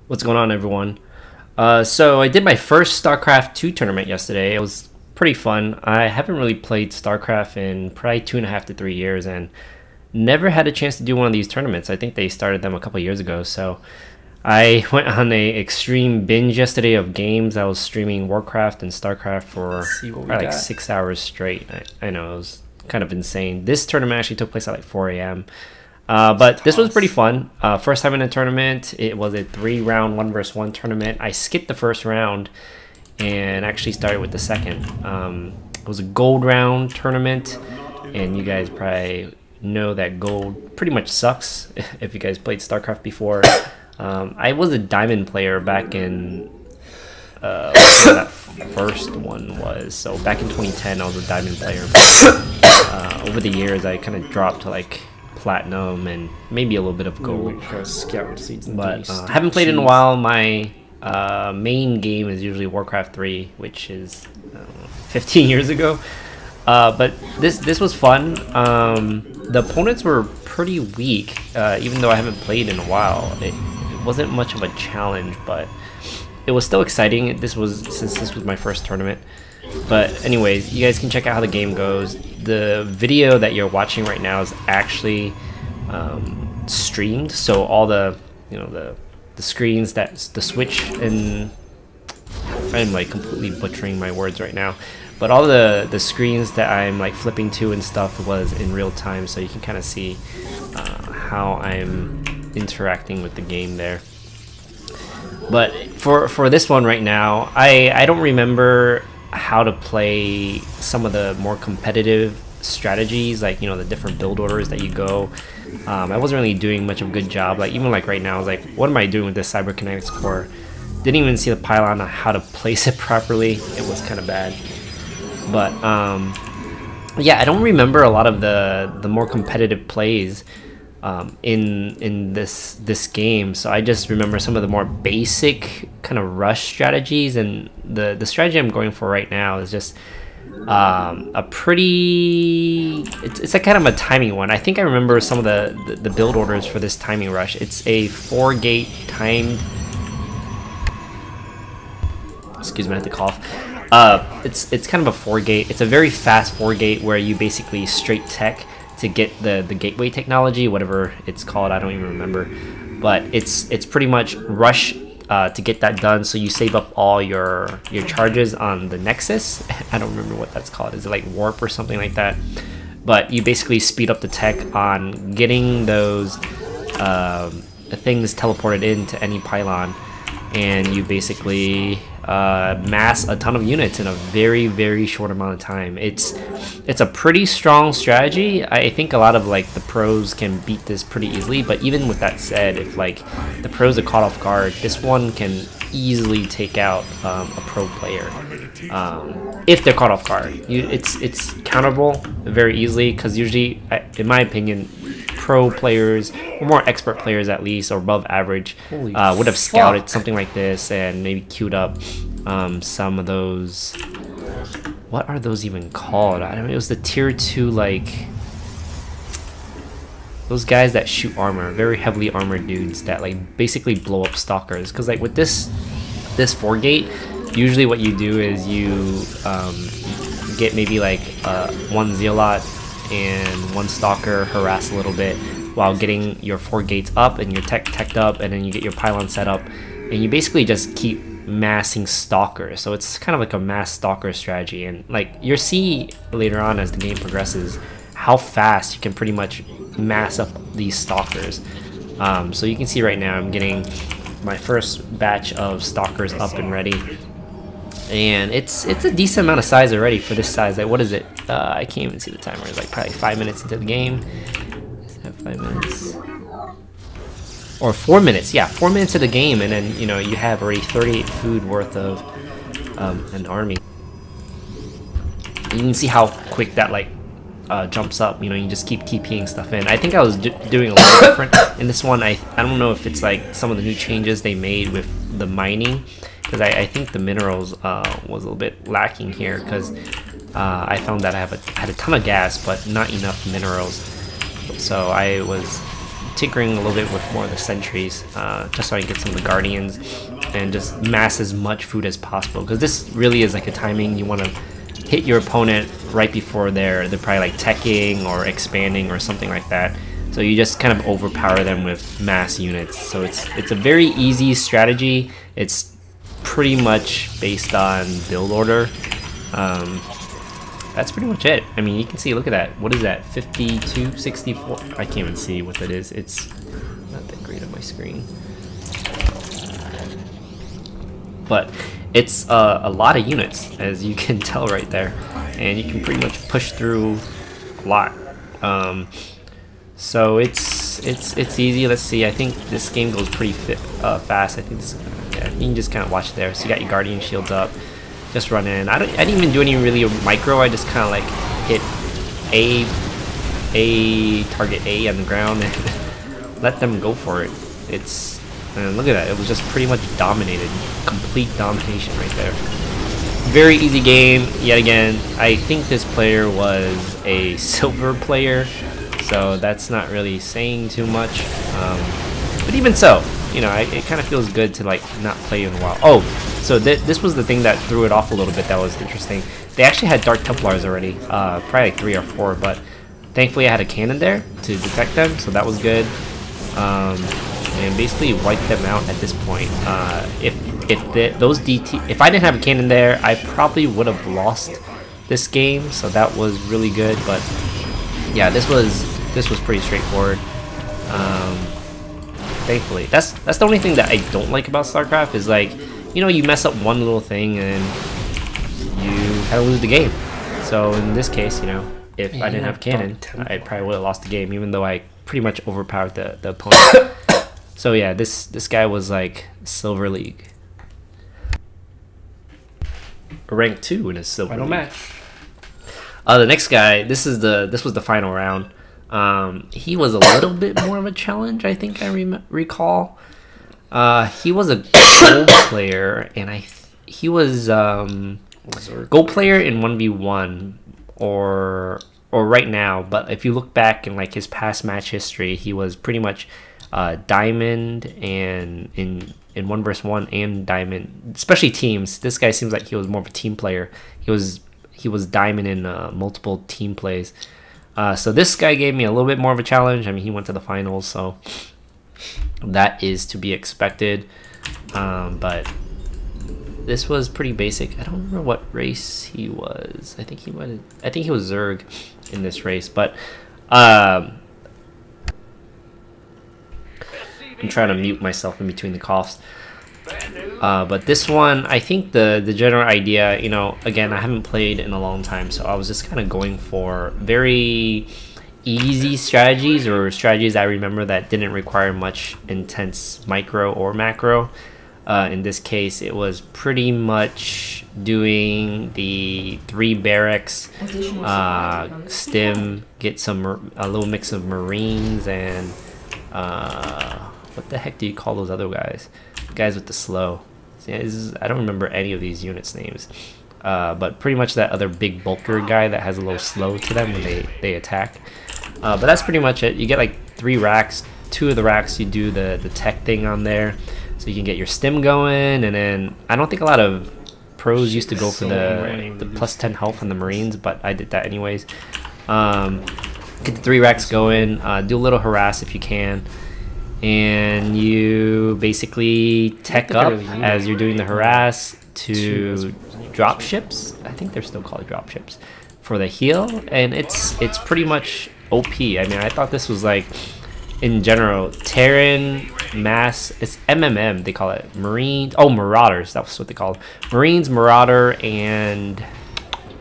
What's going on, everyone? So I did my first Starcraft II tournament yesterday. It was pretty fun. I haven't really played Starcraft in probably 2.5 to 3 years and never had a chance to do one of these tournaments. I think they started them a couple years ago. So I went on a extreme binge yesterday of games. I was streaming Warcraft and Starcraft for probably like 6 hours straight. I know, it was kind of insane. This tournament actually took place at like 4 a.m. But this was pretty fun. First time in a tournament. It was a 3-round 1-versus-1 tournament. I skipped the first round and actually started with the second. It was a gold round tournament, and you guys probably know that gold pretty much sucks if you guys played StarCraft before. I was a diamond player back in whatever that first one was. So back in 2010, I was a diamond player. Over the years, I kind of dropped to like platinum and maybe a little bit of gold, but I haven't played in a while. My main game is usually Warcraft 3, which is 15 years ago, but this was fun. The opponents were pretty weak, even though I haven't played in a while. It wasn't much of a challenge, but it was still exciting. Since this was my first tournament. But anyways, you guys can check out how the game goes. The video that you're watching right now is actually streamed, so all the the screens, that's the switch, and I'm like completely butchering my words right now, but all the screens that I'm like flipping to and stuff was in real time, so you can kind of see how I'm interacting with the game there. But for this one right now, I don't remember how to play some of the more competitive strategies, like the different build orders that you go. I wasn't really doing much of a good job. Like even like right now, I was like, what am I doing with this cyberkinetics core? Didn't even see the pylon on how to place it properly. It was kind of bad. But yeah, I don't remember a lot of the more competitive plays in this game, so I just remember some of the more basic kind of rush strategies, and the strategy I'm going for right now is just a pretty, it's a kind of a timing one. I think I remember some of the build orders for this timing rush. It's a 4-gate timed, excuse me, I have to cough. It's kind of a 4-gate. It's a very fast 4-gate where you basically straight tech to get the gateway technology, whatever it's called, I don't even remember, but it's pretty much rush to get that done, so you save up all your charges on the Nexus. I don't remember what that's called. Is it like warp or something like that? But you basically speed up the tech on getting those things teleported into any pylon, and you basically mass a ton of units in a very short amount of time. It's a pretty strong strategy. I think a lot of like the pros can beat this pretty easily, but even with that said, if like the pros are caught off guard, this one can easily take out a pro player if they're caught off guard. It's counterable very easily, because usually, in my opinion, pro players, or more expert players at least, or above average, would have scouted something like this and maybe queued up some of those, what are those even called? I don't know, it was the tier 2, like those guys that shoot armor, very heavily armored dudes that like basically blow up stalkers. Because like with this 4-gate, usually what you do is you get maybe like 1 zealot and 1 stalker, harass a little bit while getting your 4 gates up and your teched up, and then you get your pylon set up, and you basically just keep massing stalkers. So it's kind of like a mass stalker strategy, and like you'll see later on as the game progresses how fast you can pretty much mass up these stalkers. So you can see right now I'm getting my first batch of stalkers up and ready, and it's a decent amount of size already for this size. Like, what is it? I can't even see the timer. It's like probably 5 minutes into the game. Is that 5 minutes? Or 4 minutes? Yeah, 4 minutes of the game, and then you have already 38 food worth of an army. You can see how quick that like jumps up. You just keep TPing stuff in. I think I was doing a little different in this one. I don't know if it's like some of the new changes they made with the mining, because I think the minerals was a little bit lacking here, because I found that I had a ton of gas but not enough minerals, so I was tinkering a little bit with more of the sentries, just so I can get some of the guardians and just mass as much food as possible. Because this really is like a timing. You want to hit your opponent right before they're probably like teching or expanding or something like that. So you just kind of overpower them with mass units. So it's a very easy strategy. It's pretty much based on build order. That's pretty much it. I mean, you can see, look at that. What is that? 52, 64? I can't even see what that is. It's not that great on my screen. But it's a lot of units, as you can tell right there. And you can pretty much push through a lot. So it's easy. Let's see. I think this game goes pretty fast. I think this, yeah, you can just kind of watch there. So you got your guardian shields up. Just run in. I didn't even do any really micro. I just kind of like hit target A on the ground and let them go for it. And look at that. It was just pretty much dominated. Complete domination right there. Very easy game. Yet again, I think this player was a silver player, so that's not really saying too much. But even so, you know, it kind of feels good to like not play in a while. Oh, so this was the thing that threw it off a little bit. That was interesting. They actually had Dark Templars already, probably like 3 or 4, but thankfully I had a cannon there to detect them, so that was good. And basically wiped them out at this point. If I didn't have a cannon there, I probably would have lost this game. So that was really good. But yeah, this was pretty straightforward. Thankfully, that's the only thing that I don't like about StarCraft is, like, you know, you mess up one little thing and you kind of lose the game. So in this case, you know, if I didn't have cannon, I probably would have lost the game, even though I pretty much overpowered the opponent. So yeah, this guy was like Silver League. Rank 2 in a Silver League. Match. The next guy, this was the final round. He was a little bit more of a challenge, I think I recall. He was a gold player, and he was gold player in 1v1 or right now. But if you look back in like his past match history, he was pretty much diamond and in 1 vs 1 and diamond, especially teams. This guy seems like he was more of a team player. He was diamond in multiple team plays. So this guy gave me a little bit more of a challenge. I mean, he went to the finals, so that is to be expected. But this was pretty basic. I don't remember what race he was. I think he was Zerg in this race, but I'm trying to mute myself in between the coughs. But this one, I think the general idea, you know, again, I haven't played in a long time, so I was just kind of going for very easy strategies, or strategies I remember that didn't require much intense micro or macro. In this case, it was pretty much doing the 3 barracks, stim, get a little mix of Marines, and what the heck do you call those other guys? Guys with the slow. Yeah, I don't remember any of these units' names. But pretty much that other big bulker guy that has a little slow to them when they attack. But that's pretty much it. You get like 3 racks. 2 of the racks you do the tech thing on there, so you can get your stim going. And then I don't think a lot of pros used to go for the plus 10 health on the Marines, but I did that anyways. Get the 3 racks going. Do a little harass if you can. And you basically tech up as you're doing the harass to drop ships. I think they're still called drop ships for the heal, and it's pretty much OP. I mean, I thought this was like, in general, Terran mass. It's MMM they call it. Marines. Oh, Marauders. That's what they call it. Marines, Marauder, and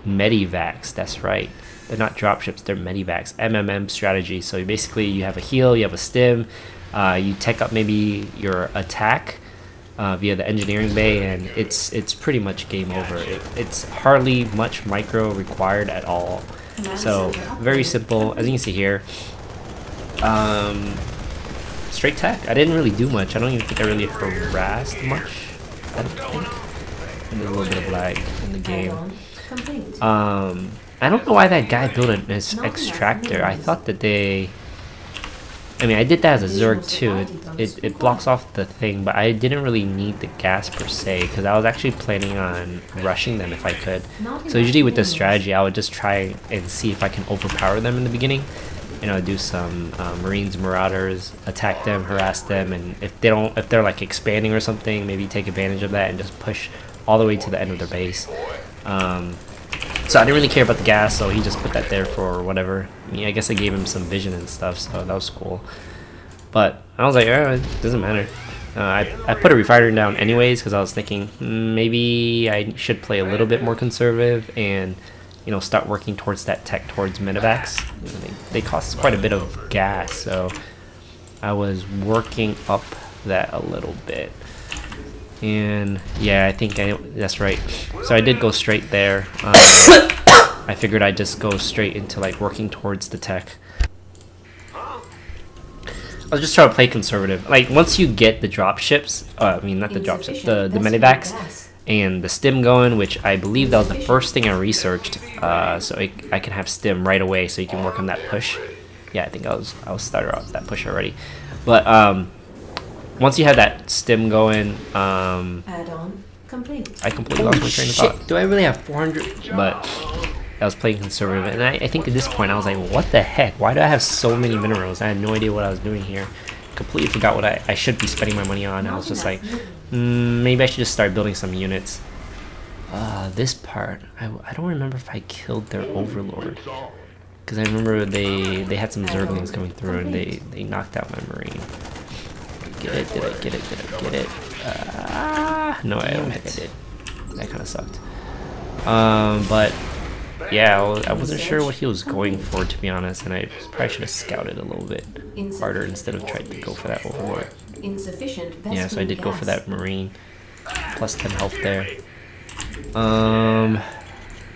Medivacs. That's right. They're not dropships. They're Medivacs. MMM strategy. So basically, you have a heal. You have a stim. You tech up maybe your attack via the engineering bay, and it's pretty much game over. It's hardly much micro required at all. So very simple, as you can see here. Straight tech. I didn't really do much. I don't even think I really harassed much. I don't think. And there's a little bit of lag in the game. I don't know why that guy built an extractor. I thought that they I mean, I did that as a Zerg too. It blocks off the thing, but I didn't really need the gas per se because I was actually planning on rushing them if I could. So usually with this strategy, I would just try and see if I can overpower them in the beginning. You know, do some Marines, Marauders, attack them, harass them, and if they're like expanding or something, maybe take advantage of that and just push all the way to the end of their base. So I didn't really care about the gas, so he just put that there for whatever. I mean, I guess I gave him some vision and stuff, so that was cool. But I was like, oh, it doesn't matter. I put a refiner down anyways because I was thinking maybe I should play a little bit more conservative and, you know, start working towards that tech towards medevacs. You know, they cost quite a bit of gas, so I was working up that a little bit. And yeah, I think that's right. So I did go straight there. I figured I'd just go straight into like working towards the tech. I was just trying to play conservative. Like once you get the drop ships, I mean not the drop ships, the medevacs and the stim going, which I believe that was the first thing I researched. So I can have stim right away, so you can work on that push. Yeah, I think I was started off that push already, but once you have that stim going, add-on complete. I completely lost my train of thought. Do I really have 400? But I was playing conservative, and I think at this point I was like, what the heck? Why do I have so many minerals? I had no idea what I was doing here. Completely forgot what I should be spending my money on. I was just like, maybe I should just start building some units. This part, I don't remember if I killed their overlord. Because I remember they had some Zerglings coming through, and they knocked out my marine. Get it? Did I get it? Did I get it? No, I don't think I did. That kind of sucked. But yeah, I wasn't sure what he was going for, to be honest, and I probably should have scouted a little bit harder instead of trying to go for that overlord. Yeah, so I did go for that marine. Plus 10 health there.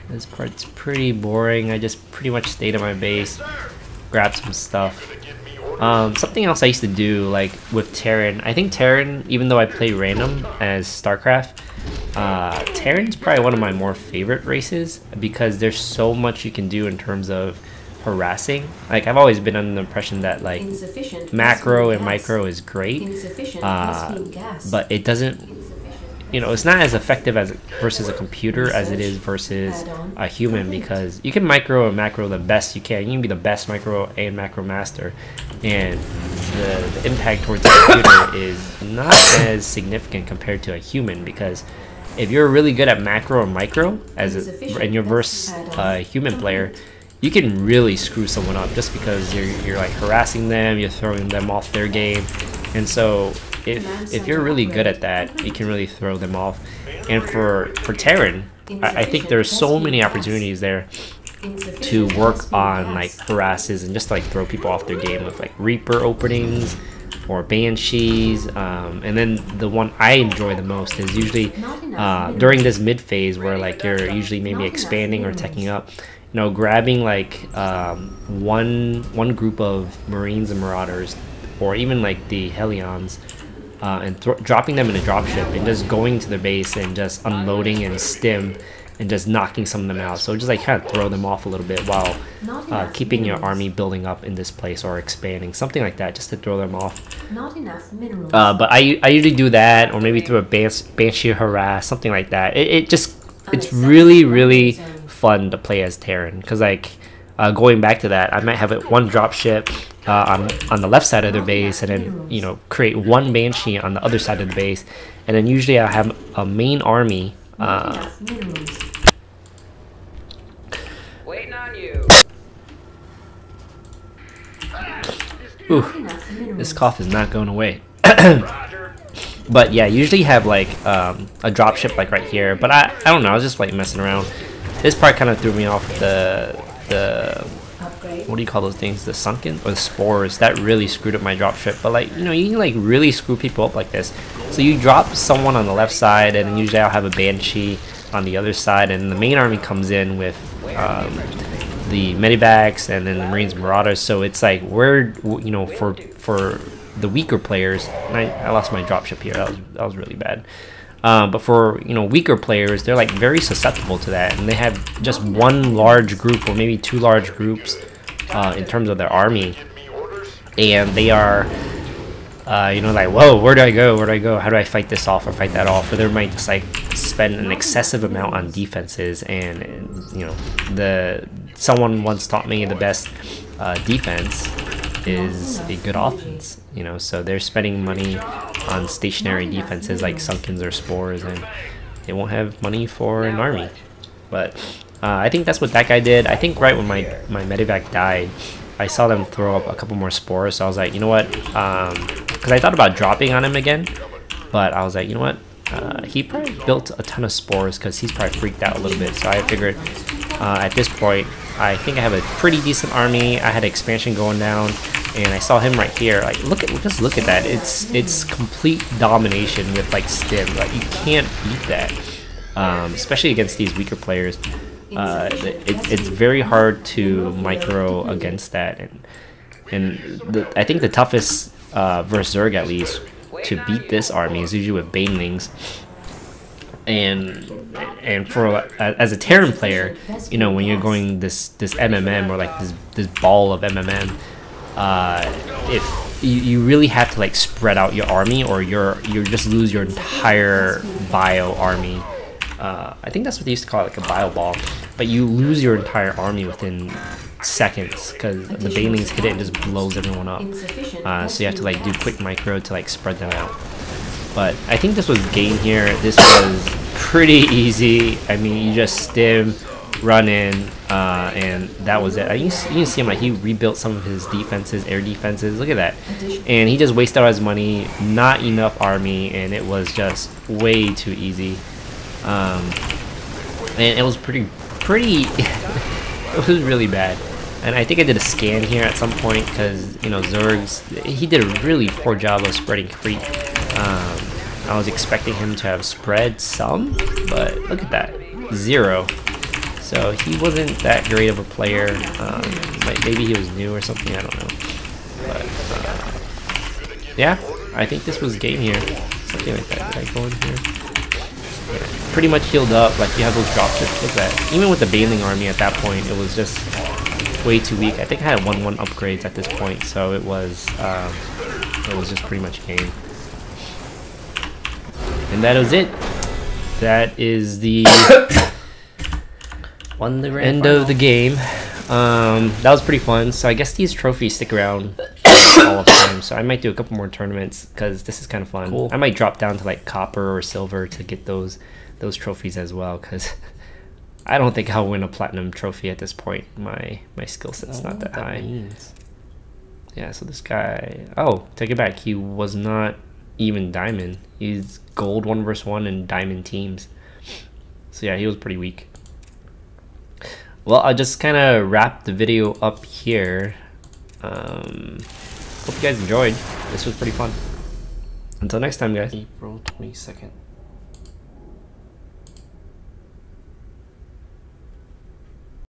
This part's pretty boring. I just pretty much stayed at my base, grabbed some stuff. Something else I used to do, like with Terran, I think Terran, even though I play random as Starcraft, Terran's probably one of my more favorite races because there's so much you can do in terms of harassing. Like I've always been under the impression that like macro and micro is great, but it doesn't, you know, it's not as effective as versus a computer as it is versus a human, because you can micro and macro the best you can. You can be the best micro and macro master, and the impact towards the computer is not as significant compared to a human, because if you're really good at macro and micro and you're versus a human player, you can really screw someone up just because you're like harassing them, you're throwing them off their game, and so if you're really good at that, you can really throw them off. And for Terran, I think there's so many opportunities there to work on like harasses and just like throw people off their game with like Reaper openings or Banshees. And then the one I enjoy the most is usually during this mid phase where like you're usually maybe expanding or teching up. You know, grabbing like one group of Marines and Marauders, or even like the Hellions, and dropping them in a dropship and just going to their base and just unloading and stim and just knocking some of them out. So just like kind of throw them off a little bit while keeping your army building up in this place or expanding, something like that, just to throw them off. Not enough minerals. But I usually do that, or maybe through a Banshee harass, something like that. It's really fun to play as Terran, because like going back to that, I might have one drop ship on the left side of their base, and then, you know, create one Banshee on the other side of the base, and then usually I have a main army. Waiting on you. Ooh, this cough is not going away. But yeah, usually have like a dropship like right here, but I don't know, I was just like messing around. This part kind of threw me off. The what do you call those things? The sunken or the spores, that really screwed up my dropship. But like, you know, you can like really screw people up like this. So you drop someone on the left side, and then usually I'll have a Banshee on the other side, and the main army comes in with the Medivacs and then the Marines and Marauders. So it's like we're, you know, for the weaker players, and I lost my dropship here. That was really bad. But for, you know, weaker players, they're like very susceptible to that, and they have just one large group or maybe two large groups in terms of their army, and they are you know, like, whoa, where do I go? Where do I go? How do I fight this off or fight that off? Or they might just like spend an excessive amount on defenses, and you know, someone once taught me the best defense is a good offense. You know, so they're spending money on stationary defenses like Sunkens or Spores, and they won't have money for an army. But I think that's what that guy did. I think right when my medevac died, I saw them throw up a couple more Spores, so I was like, you know what, because I thought about dropping on him again, but I was like, you know what, he probably built a ton of Spores because he's probably freaked out a little bit. So I figured at this point, I think I have a pretty decent army. I had expansion going down, and I saw him right here. Like, just look at that. It's complete domination with like stim. Like, you can't beat that, especially against these weaker players. It's very hard to micro against that, and I think the toughest versus Zerg, at least, to beat this army is usually with Banelings. And for as a Terran player, you know, when you're going this MMM, or like this ball of MMM, if you really have to like spread out your army, or you just lose your entire bio army. I think that's what they used to call it, like a bio ball. But you lose your entire army within seconds because the Banelings hit it and just blows everyone up. So you have to like do quick micro to like spread them out. But I think this was game here. This was pretty easy. I mean, you just stim, run in, and that was it. You can see him, like, he rebuilt some of his defenses, air defenses. Look at that. And he just wasted all his money, not enough army, and it was just way too easy. And it was pretty it was really bad. And I think I did a scan here at some point because, you know, Zergs, he did a really poor job of spreading creep. I was expecting him to have spread some, but look at that, 0. So he wasn't that great of a player. Maybe he was new or something, I don't know. But yeah, I think this was game here, something like that. Did I go in here? Yeah, pretty much healed up. Like, you have those dropships. Look at that. Even with the Baneling army at that point, it was just way too weak. I think I had 1-1 upgrades at this point, so it was just pretty much game. And that was it. That is the end of the game. That was pretty fun. So I guess these trophies stick around all of the time. So I might do a couple more tournaments because this is kind of fun. Cool. I might drop down to like copper or silver to get those trophies as well, because I don't think I'll win a platinum trophy at this point. My skill set's not that high. Means. Yeah, so this guy, oh, take it back, he was not even diamond. He's gold 1 vs 1 and diamond teams. So yeah, he was pretty weak. Well, I'll just kind of wrap the video up here. Hope you guys enjoyed. This was pretty fun. Until next time, guys. April 22nd.